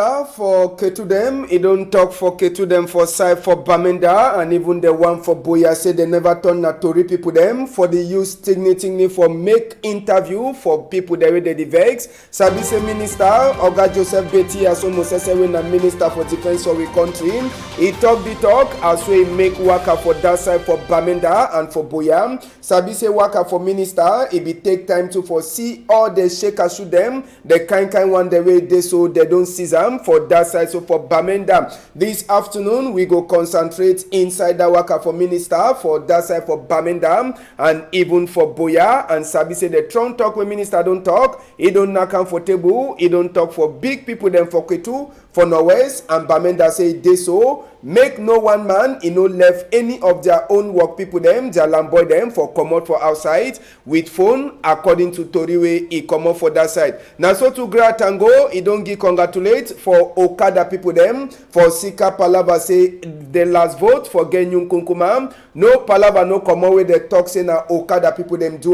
minister for Ketu them. He don't talk for Ketu them for side for Bamenda, and even the one for Boya say they never turn na Tori people them for the use dignity for make interview for people that way they vex. Sabi say minister Oga Joseph Betty as almost when a minister for defense of the country. He talk the talk as we make waka for that side for Bamenda and for Boya. Sabi say waka for minister. It be take time to foresee all the shake shoot them the kind one the way they so they don't see them for that side. So for Bamenda this afternoon we go concentrate inside the waka for minister for that side for Bamenda and even for Boya. And Sabi say the Trump talk when minister don't talk, he don't knock comfortable, he don't talk for big people them for Ketu for Norwest. And Bamenda say they so make no one man he no left any of their own work people them their lamboy them for come out for outside with phone according to Toriwe he come out for that side. Now so to Tango he don't give congratulate for Okada people them for Sika Palava say the last vote for Genyun Kunkuma. No Palava no come out with the talk say na Okada people them do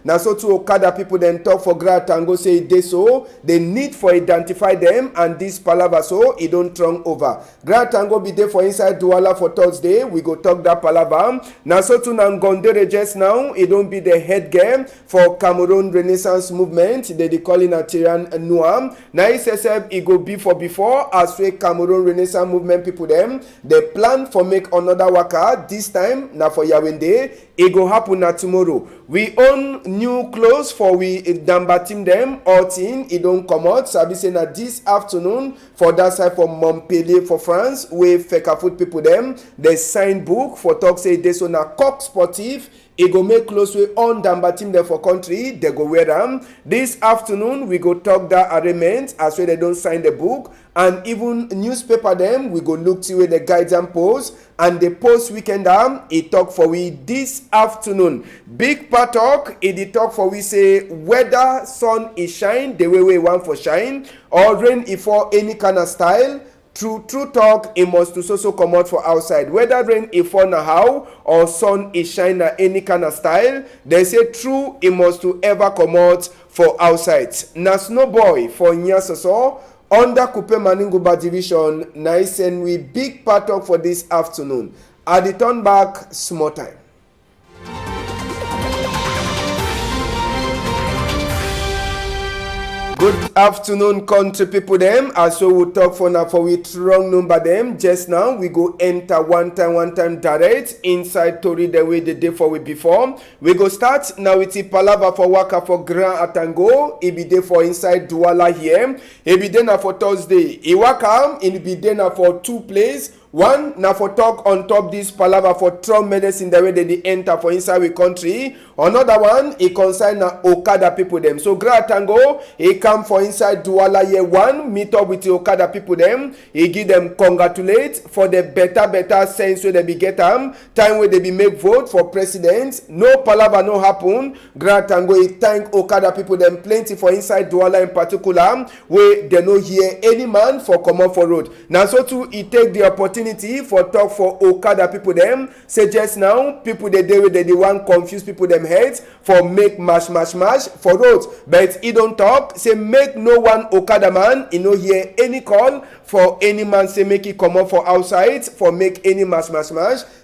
Now so to Okada people them talk for Tango say they so they need for identify them and this Palava so he don't turn over. Tango be there for inside Douala for Thursday. We go talk that Palava. Now so to Nangondere just now it don't be the head game for Cameroon Renaissance movement. They call in a Tyran Nuam. Now he says it go be for before as we Cameroon Renaissance movement people them. They plan for make another waka this time now for Yawende. It go happen na tomorrow. We own new clothes for we Damba team them all team. It don't come out. Sabi say na this afternoon for that side for Montpellier for France. We Feka foot people them. They sign book for talk say this on a Coq Sportif. It go make close way on Damba team there for country. They go wear them. This afternoon we go talk that arrangement as well they don't sign the book. And even newspaper them we go look to where the guides and post. And the post weekend it talk for we this afternoon. Big part talk it talk for we say whether sun is shine the way we want for shine or rain if for any kind of style. True talk, it must to so come out for outside. Whether rain is fall na how or sun is shine na any kind of style, they say true, it must to ever come out for outside. Na Snowboy for Nyasoso under Kupe Maninguba division. Na send we big part talk for this afternoon. At the turn back, small time. Good afternoon, country people them. As so we talk for now for we strong number them. Just now we go enter one time direct inside Tori the way the day for we before. We go start now with the Palava for Waka for Grand Atango. It be there for inside Douala here. It be there now for Thursday. Iwaka it be there now for two plays. One, now for talk on top this Palava for Trump medicine the way they enter for inside we country. Another one, it concern na Okada people them. So Tango, he come for inside Douala year one, meet up with the Okada people them. He give them congratulate for the better sense where they be get time where they be make vote for president. No Palava no happen. Tango, he thank Okada people them plenty for inside Douala in particular, where they no hear any man for come up for road. Now so too, he take the opportunity for talk for Okada people them. Say just now, people they do they want confuse people them heads for make mash for roads. But he don't talk. Say make no one Okada man. He no hear any call for any man. Say make it come up for outside for make any mash.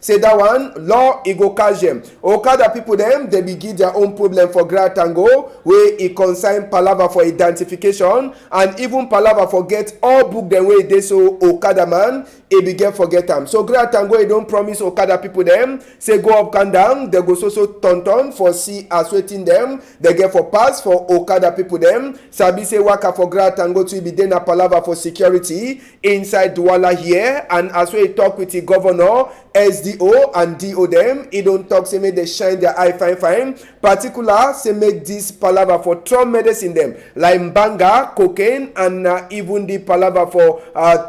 Say that one law he go catch them. Okada people them they begin their own problem for Tango where he consign Palava for identification and even Palava forget all book the way they so Okada man. He begin forget them. So Tango he don't promise Okada people them. Say go up and down. They go so ton for see as waiting them. They get for pass for Okada people them. Sabi say waka for Tango to be then a Palava for security inside Douala here. And as we talk with the governor, SDO and DO them, he don't talk say make they shine their eye fine. Particular say make this Palava for Trump medicine them like Mbanga, cocaine and even the Palava for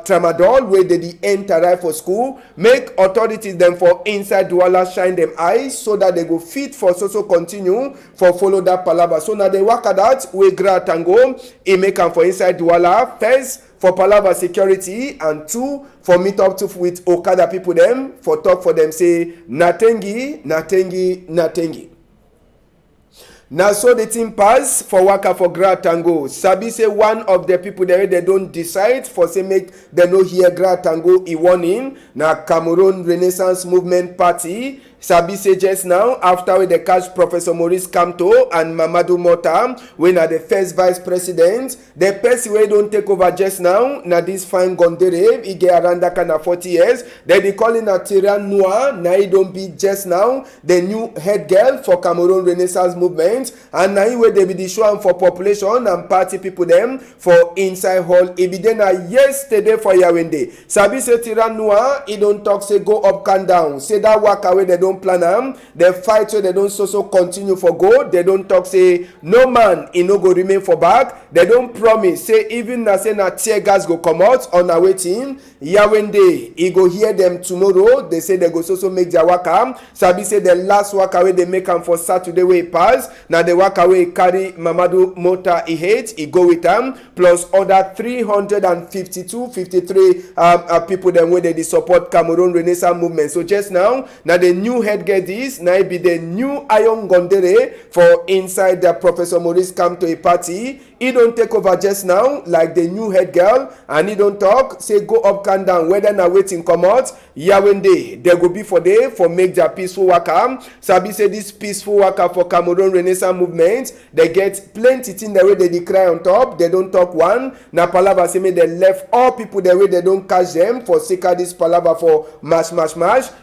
tramadol where they enter for school. Make authorities them for inside Douala shine them eyes so that they go fit for so continue for follow that Palava. So now they work at that we Tango he make them for inside Douala first for Palava security and two for meet up to with Okada people them for talk for them say natengi. Now so the thing pass for waka for Gratango. Sabi say one of the people there they don't decide for say make they no hear Gratango e warning. Now Cameroon Renaissance Movement Party. Sabi say just now after we they catch Professor Maurice Kamto and Mamadou Mota when are the first vice president. The person wey don't take over just now. Now this fine Gondere he get around that kind of 40 years. They calling a Tyran Noir. Now he don't be just now the new head girl for Cameroon Renaissance Movement. And now where they be the show for population and party people them for inside hall. It be then yesterday for Yawende. Sabi say Tyran Noir, he don't talk say go up and down. Say that work away they don't plan them. They fight so they don't so continue for go. They don't talk say no man he no go remain for back. They don't promise say even na say na tear gas go come out on our waiting. Yawende he go hear them tomorrow. They say they go so make their waka. Sabi say the last waka away they make them for Saturday way pass. Now they walk away carry Mamadou Mota he hate he go with them plus other 53 people them where they support Cameroon Renaissance Movement. So just now the new head get this now be the new Iron Gondere for inside the Professor Maurice Kamto a party. He don't take over just now like the new head girl and he don't talk say go up and down whether na waiting come out Yawende they go be for day for make their peaceful waka. Sabi say this peaceful waka for Cameroon Renaissance Movement they get plenty thing the way they cry on top. They don't talk one na palava say me they left all people the way they don't catch them for sake of this palava for mash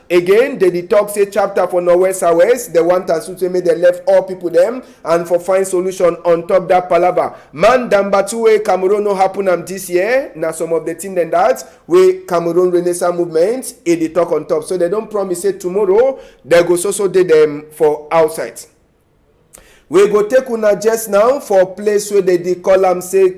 again they talk say chapter for Norwest Southwest they want us to say me they left all people them and for find solution on top that palava. Man number 2 way Cameroon no happen this year. Now some of the thing then that way Cameroon Renaissance Movement they talk on top. So they don't promise it tomorrow. They go so did them for outside. We go take una just now for place where they call them say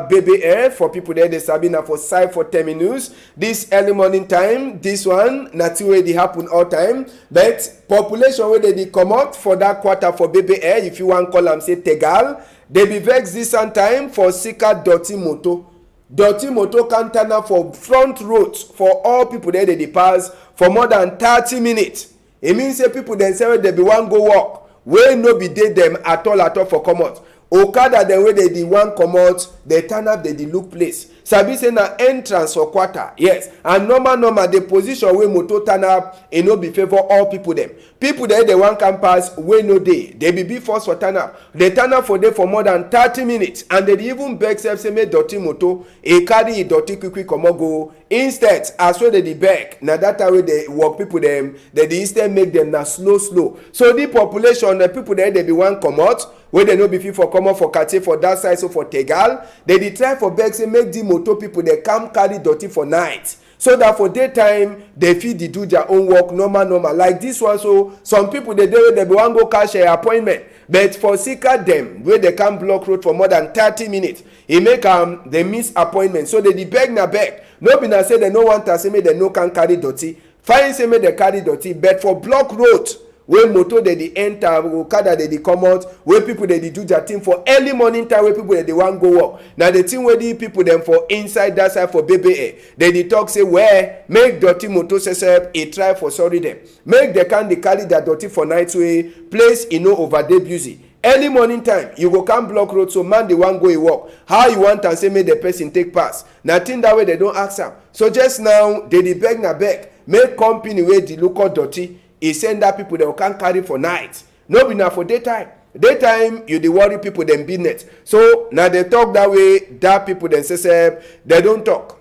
baby air for people there they sabina for side for 10 minutes. This early morning time, this one not way they happen all time. But population where they come out for that quarter for baby air, if you want call them say Tegal, they be vex this time for Sika Dirty Moto. Dirty Moto can turn up for front roads for all people there they pass for more than 30 minutes. It means say people then say they be one go walk. Wey no be dey them at all for comot. Okada dem wey dey wan comot, they turn up they look place. Sabi say na entrance for quarter. Yes, and normal the position wey motor turn up e no be favor all people dem. People there they wan campus wey no dey. They be force for turn up. They turn up for day for more than 30 minutes and they even beg self say make dirty motor e carry e dirty quick comot go. Instead as well they beg na that time wey they work people dem they instead make them na slow. So the population the people there they be wan comot wey they no be fit for comot for Kate for that side so for Tegal they try for beg say make the motor people they come carry dirty for night so that for daytime they fit do their own work normal like this one. So some people they be wan go cash a appointment but for Sika them where they can block road for more than 30 minutes e make they miss appointment. So they beg na beg no be na say they no want to say make they no can carry dirty fine say make they carry dirty but for block road when motor they enter Okada they come out where people they do their thing for early morning time where people they want go work. Now the thing where the people them for inside that side for BBA they talk say where make dirty motor say a try for sorry them make they carry that dirty for night way place over day busy. Early morning time you go come block road so man they want go work. How you want and say make the person take pass nothing that way they don't ask them. So just now they beg na beg make company where the local dirty he send that people that can carry for night. No be now for daytime. Daytime you dey worry people them business. So now they talk that way. That people them say they don't talk.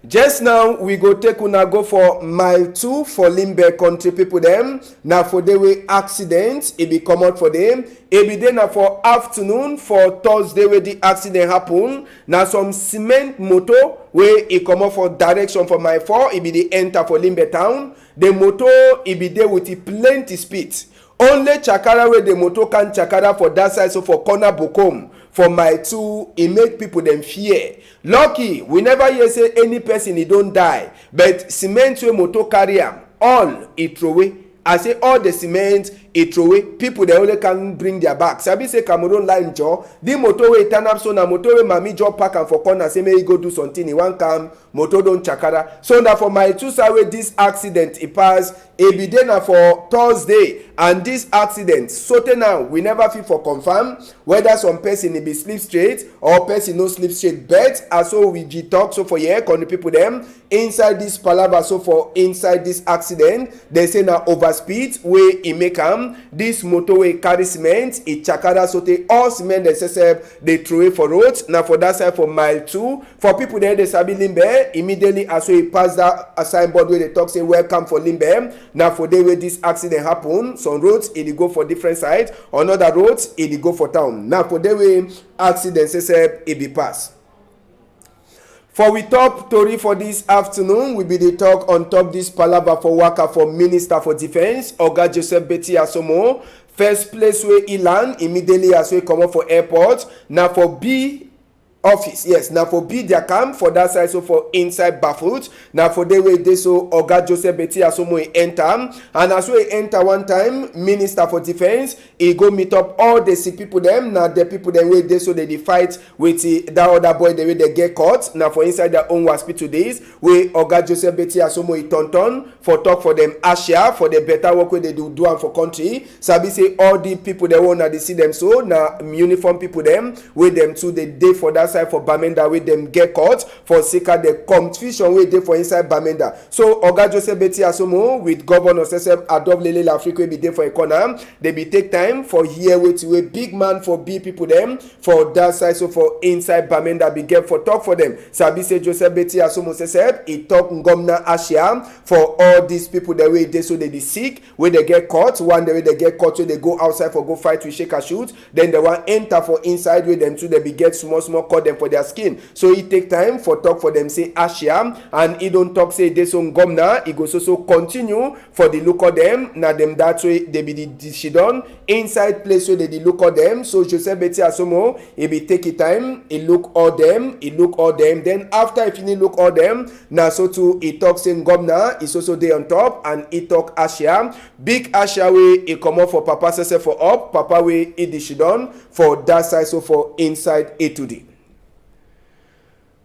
Just now we go take una go for mile 2 for Limbe country people them. Now for the way accident it be come out for them. It be then for afternoon for Thursday where the accident happen. Now some cement motor where it come out for direction for mile 4 it be the enter for Limbe town. The motor it be there with the plenty speed. Only chakara where the motor can chakara for that side so for corner Bokom for mile 2 it make people them fear. Lucky we never hear say any person he don't die but cement where motor carry am all it throw away. I say all the cement e throway people dey only can bring their back. Sabi say Cameroon line jaw the motor wey turn up so na motor wey mami jaw park am for corner say make e go do something e wan calm motor don chakara. So na for my two side wey this accident e pass e be dey na for Thursday, and this accident sotey now we never fit for confirm whether some person e be sleep straight or person no sleep straight, but as so we dey talk so for here con the people dem inside this palava so for inside this accident they say na overspeed wey e make am. This motor wey carry cement e chakara sotey all cement dem sef dey throway for road. Na for that side for mile 2 for people dem dey sabi limbe immediately as so e pass that signboard wey dey talk say welcome for limbe. Na for day wey this accident happen, some roads e dey go for different side, another roads e dey go for town. Na for day wey accident sef e be pass. For we top tori for this afternoon, we be dey talk on top this palava for waka for Minister for Defence Oga Joseph Betty Asomo. First place wey e land immediately as we comot for airport na for B office. Yes, na for be their camp for that side so for inside Bafoot. Na for day wey dey so Oga Joseph Betty Asomo e enter, and as we enter one time Minister for Defence e go meet up all the sick people dem. Na the people dem wey dey so dey fight with that other boy wey dey get caught. Na for inside their own hospital days wey Oga Joseph Betty Asomo e turn for talk for them Asia for the better work wey they do am for country. Sabi say all the people dem wey una dey see them so na uniform people dem wey dem too dey dey for that side for Bamenda wey dem get caught for sake of the confusion wey dey for inside Bamenda. So Oga Joseph Betty Asomo with Governor Sesep Adoblele Lafrique wey be dey for a corner, they be take time for here wetin wey big man for big people dem for that side so for inside Bamenda be get for talk for them. Sabi say Joseph Betty Asomo Sesep e talk ngomna Asia for all these people that wey dey so they dey sick wey they get caught. One day wey they get caught wey they go outside for go fight with shake and shoot, then they wan enter for inside wey them too they be get small cut them for their skin. So e take time for talk for them say Asia, and e don talk say dey so ngomna e go so continue for the look of them. Na them that way they be the shidon inside place where they the look of them. So Joseph Betty Asomo e be take it time e look all them then after e finish look all them na so too e talk say ngomna is also dey on top, and e talk Asia big Asia wey e comot for papa sese for up papa wey e the shidon for that side so for inside A to D.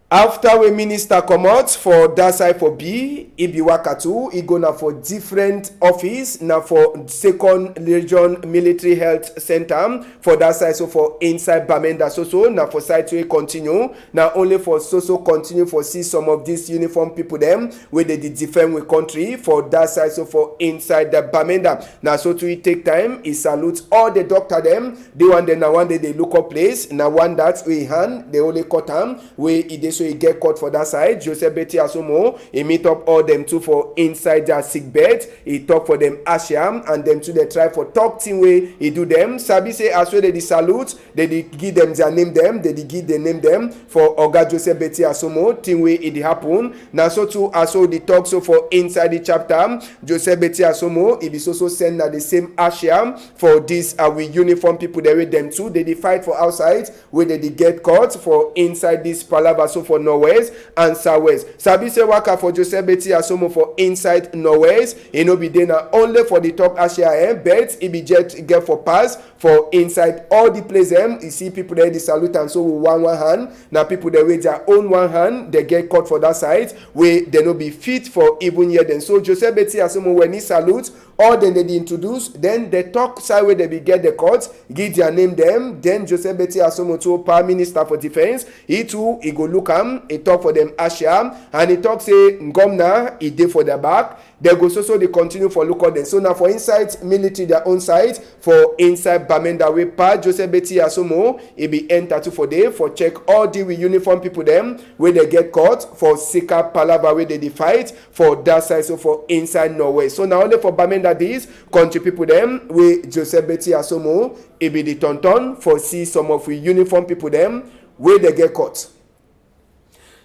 After we minister comot for that side for B, e be waka too, e go na for different office, na for 2nd Region Military Health Center for that side so for inside Bamenda so na for side to continue, na only for so continue for see some of these uniform people them wey they defend with country for that side so for inside the Bamenda. Na so to it take time, e salute all the doctor them, the one day na one day they look up place, na one that we hand, they only cut am, wey e dey so he get caught for that side. Joseph Betty Asomo he meet up all them two for inside their sick bed. He talk for them Asham, and them two they try for talk thing way he do them. Sabi say as well they salute, they give them their name them, they give the name them for Oga Joseph Betty Asomo thing way it happen. Now so too as well the talk so for inside the chapter Joseph Betty Asomo he be so send at the same Asham for this we uniform people they with them too. They fight for outside where they get caught for inside this palava so for Norwest and Southwest. Sabi say waka for Joseph Betty Asomo for inside Norwest. He no be there na only for the talk Asia but he be just get for pass for inside all the place them. You see people there they salute and so with one hand. Now people they with their own one hand they get caught for that side where they no be fit for even here then. So Joseph Betty Asomo when he salute all then they introduce, then they talk side where they be get the court, give their name them. Then Joseph Betty Asomo to Prime Minister for Defense, he too he go look am, he talk for them Asia, and he talk say ngomna he dey for their back. They go so they continue for look at them. So now for inside military their own side for inside Bamenda way pa Joseph Betty Asomo he be enter to for day for check all the uniform people them where they get caught for Sika Palava where they fight for that side so for inside Norway. So now only for Bamenda this country people them with Joseph Betty Asomo he be the tonton for see some of we uniform people them where they get caught.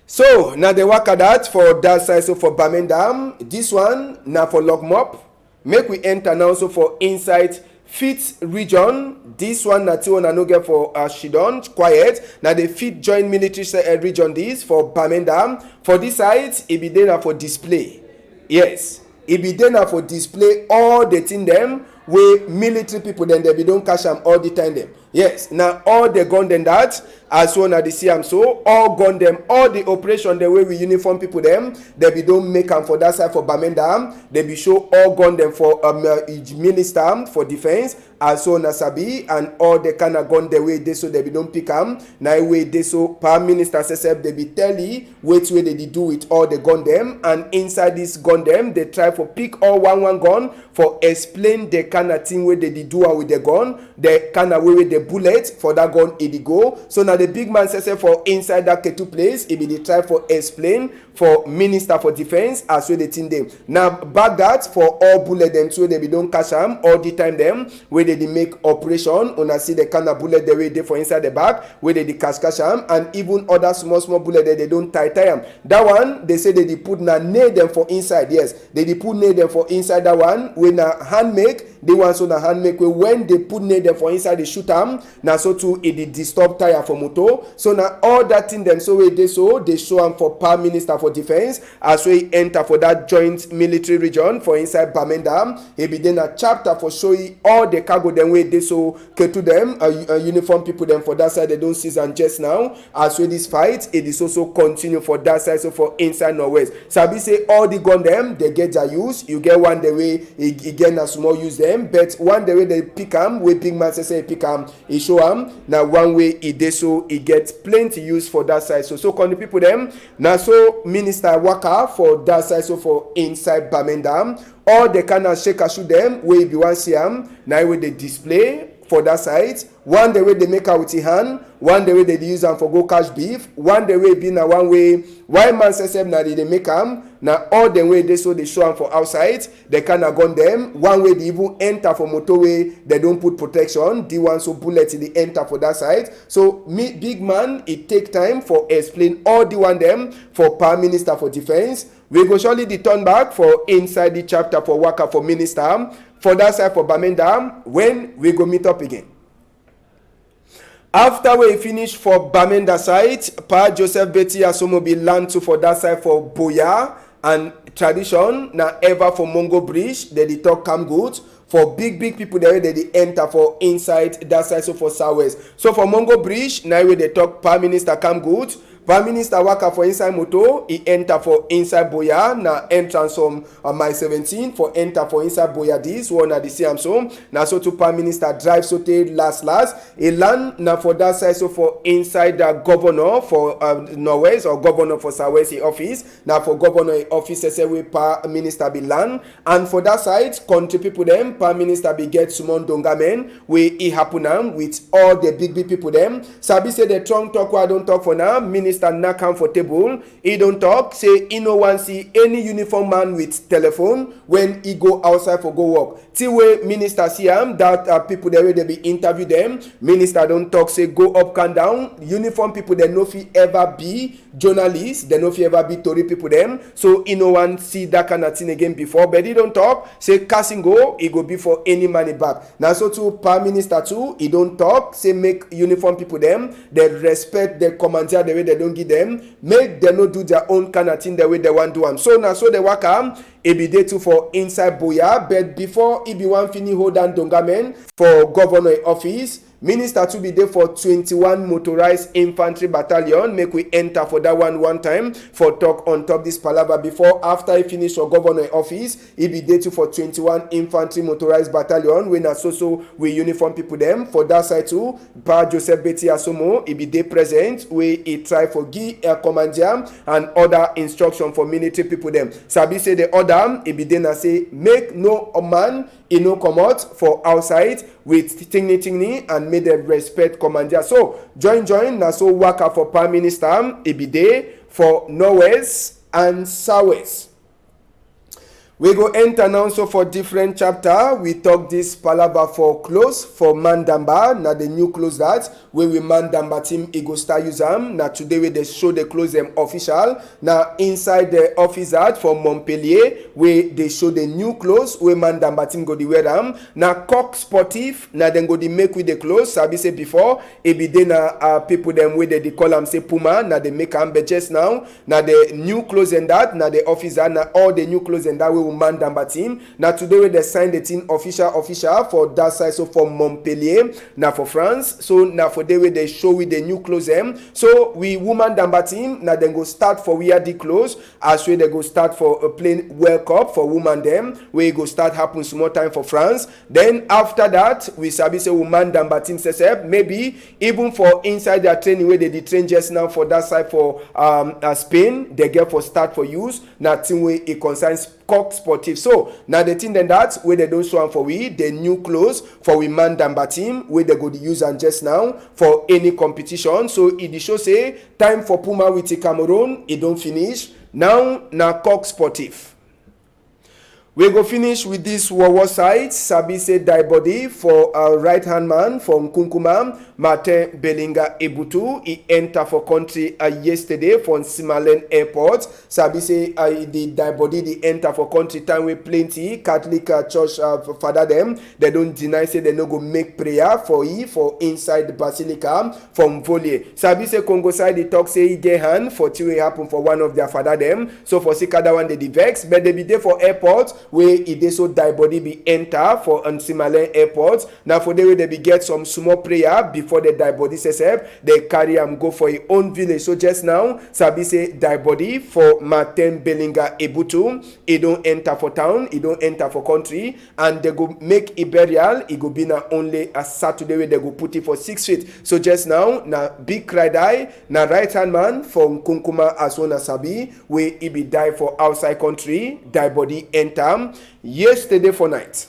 So now they work at that for that side so for Bamenda. This one now for Logmop. Make we enter now so for inside Fit region. This one na two na no get for Shidon quiet. Now the Fit joint military region this for Bamenda. For this side it be there for display. Yes. It be there for display all the thing them wey military people dem dey be don catch am all the time dem. Yes, na all the gun dem that as one na dey see am so, all gun dem, all the operation dem wey we uniform people dem dey be don make am for that side for Bamenda. Dey be show all gun dem for minister for defence as one na sabi, and all the kind of gun dem wey dey so dey be don pick am. Na wey dey so prime minister sef dey be tell you wetin wey dey dey do with all the gun dem, and inside this gun dem dey try for pick all one gun for explain the kind of thing wey dey dey do am with the gun, the kind of way the bullet for that gun e dey go. So na the big man sef for inside that Ketu place e be dey try for explain for minister for defence as wey the thing dey. Now back that for all bullet dem so dey be don catch am all the time dem wey dey dey make operation. Una see the kind of bullet dey wey dey for inside the bag wey dey dey catch am, and even other small bullet dey don tie am. That one they say they dey put na nail dem for inside. Yes, they dey put nail dem for inside that one wey na hand make. The one so na hand make wey when they put nail dem for inside they shoot am, na so too e dey disturb tire for motor. So na all that thing dem so wey dey so they show am for prime minister for defence as wey enter for that joint military region for inside Bamenda. E be dey na chapter for show you all the cargo dem wey dey so Ketu dem uniform people dem for that side they don seize am just now as wey this fight it is also continue for that side. So for inside northwest sabi say all the gun dem dey get their use. You get one the way e get na small use dem, but one the way they pick am wey big man say pick am e show am na one way e dey so e get plenty use for that side. So con the people dem na so minister waka for that side. So for inside Bamenda all the kind of shake shoe dem wey you wan see am na wey dey display for that side. One the way they make am with e hand, one the way they use am for go catch beef, one the way be na one way why man say na they make am na all the way they so they show am for outside. They kind of gun them one way they even enter for motorway they don't put protection. The one so bullet they enter for that side. So me big man it take time for explain all the one them for prime minister for defence. We go surely the turn back for inside the chapter for waka for minister for that side for Bamenda when we go meet up again. After we finish for Bamenda side, Pa Joseph Betty Asomo be land to for that side for Boya, and tradition na ever for Mongo Bridge they talk come good for big people there they enter for inside that side. So for Southwest, so for Mongo Bridge now where they talk prime minister come good. Prime Minister waka for inside moto, he enter for inside Boya, na entrance from my 17 for enter for inside Boya this one na the same so. Na so to Prime Minister drive so te last. He land na for that side so for inside the governor for Norwest or governor for Southwest office. Na for governor office say we Prime Minister be land, and for that side country people them Prime Minister be get Sumon Dongamen we he happen am with all the big people them. Sabi say the strong talk I don't talk for now. Minister not comfortable, he don't talk, say he no want see any uniform man with telephone when he go outside for go work. Till way minister see him that people there where they be interview them, minister don't talk, say go up and down. Uniform people they no fit ever be journalists, they no fit ever be Tory people them. So he no want see that kind of thing again before, but he don't talk, say casting go, he go before any money back. Now so to prime minister too, he don't talk, say make uniform people them they respect the commander the way they don't give them, make them not do their own kind of thing the way they want to do them. So now so they work e be day too for inside Boya, but before e be one fini hold on Dongamen for governor office. Minister to be there for 21 motorized infantry battalion. Make we enter for that one time for talk on top this palaver before after he finish for governor office. He be there too for 21 infantry motorized battalion. When so we uniform people them for that side too. Pa Joseph Betty Asomo he be there present. We he try for give a commander and other instruction for military people them. Sabi say the order he be there na say make no man he no come out for outside with tingni and make them respect commander. So join na so waka for prime minister e be there for Norwest and Southwest. We go enter now so for different chapter. We talk this palaver for close for Mandamba. Now the new close that where we Mandamba team e go start use them. Now today we they show the close them official. Now inside the office that for Montpellier where they show the new clothes where Mandamba team go the wear them. Now Coq Sportif now then go the make with the clothes. Sabi say before e be then people them where they call them say Puma. Now they make them but just now the new clothes and that now the office that now all the new clothes and that way woman number team. Now today we they sign the team official for that side, so for Montpellier, now for France. So now for the way they show with the new clothes them. So we woman number team now then go start for wear the clothes as we they go start for playing World Cup for woman them. We go start happen small time for France. Then after that we sabi say woman number team says maybe even for inside their training where they train just now for that side for Spain, they get for start for use. Now team way it concerns Coq Sportif. So now the thing then that where they don't show for we the new clothes for women number team where they go to use and just now for any competition. So it show say time for Puma with the Cameroon, it don't finish. Now Coq Sportif. We go finish with this war side. Sabi say die body for a right hand man from Kunkuma, Martin Belinga Ebutu. He enter for country yesterday from Simalen Airport. Sabi say the die body the enter for country time with plenty Catholic church father them. They don't deny say they no go make prayer for inside the basilica from Volley. Sabi say Congo side they talk say he get hand for till it happen for one of their father them. So for Sikada one they vex, but they be there for airport. Where it dey so die body be enter for Simalen Airport. Now for the way they be get some small prayer before the die body says they carry go for a own village. So just now sabi say die body for Martin Belinga Ebutu, he don't enter for town, he don't enter for country, and they go make a burial. It go be na only a Saturday where they go put it for 6 feet. So just now na big cry die na right hand man from Kunkuma as well as Sabi where he be die for outside country, die body enter yesterday for night.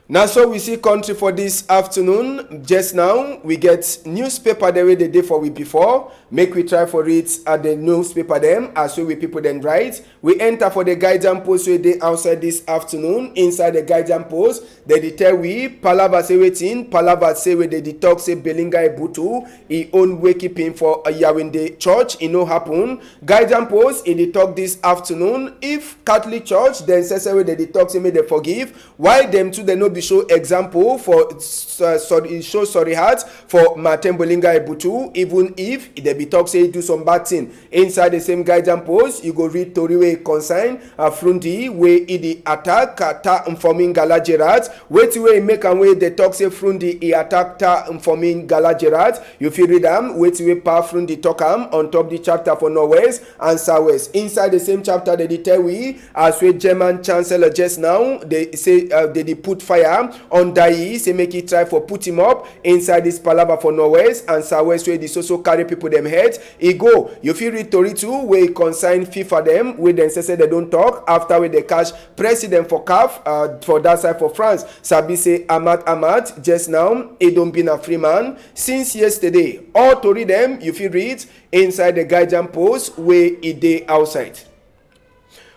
Now so we see country for this afternoon. Just now we get newspaper the way they did for we before. Make we try for it at the newspaper them as we people then write. We enter for the guidance post we dey outside this afternoon. Inside the guidance post they tell we Palava say waiting. Palava say we they talk say Belinga Ebutu he own wakekeeping for a Yawinde church. It no happen. Guidance post they talk this afternoon. If Catholic church then say we they talk say may they forgive. Why them too they no be show example for show sorry heart for Martin Belinga Ebutu, even if they be talk say do some bad thing. Inside the same guidance post you go read Tori way consign Frundi where the attack ta informing Gala Gerard wait way make and way they talk say Frundi he attack ta informing Gala Gerard. You feel read them wait way pa Frundi talk on top the chapter for Norwest and Southwest. Inside the same chapter they tell we as we German chancellor just now they say they put fire on Dai, say make it try for put him up inside this palava for Norwest and Southwest where this also carry people them head. He go. You feel read Tori too where he consign FIFA them where then say they don't talk after where they catch president for CAF for that side for France. Sabi say Ahmad just now he don't been a free man since yesterday. All Tori them you feel read inside the guidance post where he dey outside.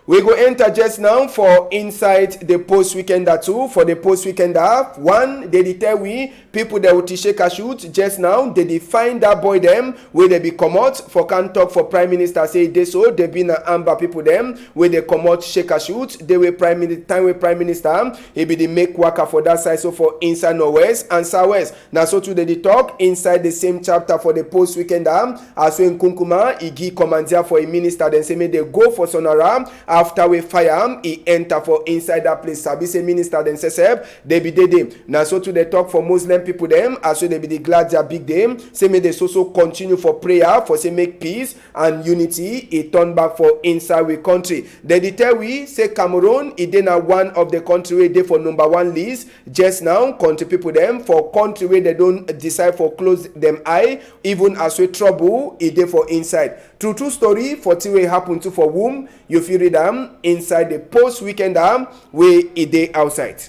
We go enter just now for inside the post weekender 2. For the post weekender 1, they tell we people that will shake a shoot just now. They find that boy them where they be come out for can talk for prime minister say they so they been a amber people them where they come out shake a shoot. They were prime minister time with prime minister. He be the make worker for that side so for inside Norwest and Southwest. Now so to they talk inside the same chapter for the post weekender as when Kunkuma he give commander for a minister then say may they go for Sonara. After we fire him, he enter for inside that place. Sabi say minister then say they be dey. Now so to they talk for Muslim people them, as so they be the glad their big day. Say may they so continue for prayer for say make peace and unity. He turn back for inside we country. Then they tell we say Cameroon, it dey na one of the country where they for number 1 list. Just now, country people them for country where they don't decide for close them eye. Even as we trouble, it dey for inside. True story for till we happen to for whom you feel read them inside the post weekend where it dey outside.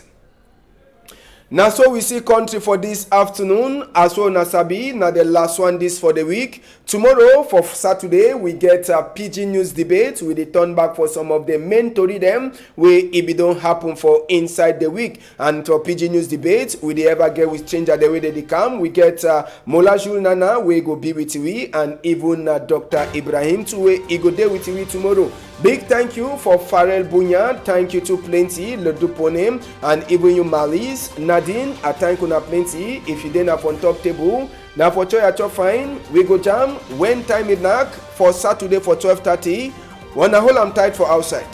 Now so we see country for this afternoon as well as Sabi. Now the last one this for the week. Tomorrow for Saturday we get a PIDGIN news debate. We turn back for some of the main story them where it don't happen for inside the week. And for PIDGIN news debate we ever get with change the way they come. We get Mola Jul Nana we go be with we and even Dr. Ibrahim to we he go there with we tomorrow. Big thank you for Farrell Bunya. Thank you to Plenty, Le Duponem, and even you Malis. Nadine, I thank you na Plenty. If you didn't have on top table, now for choy at your fine, we go jam when time it knock for Saturday for 12:30. Wanna hold am tight for outside.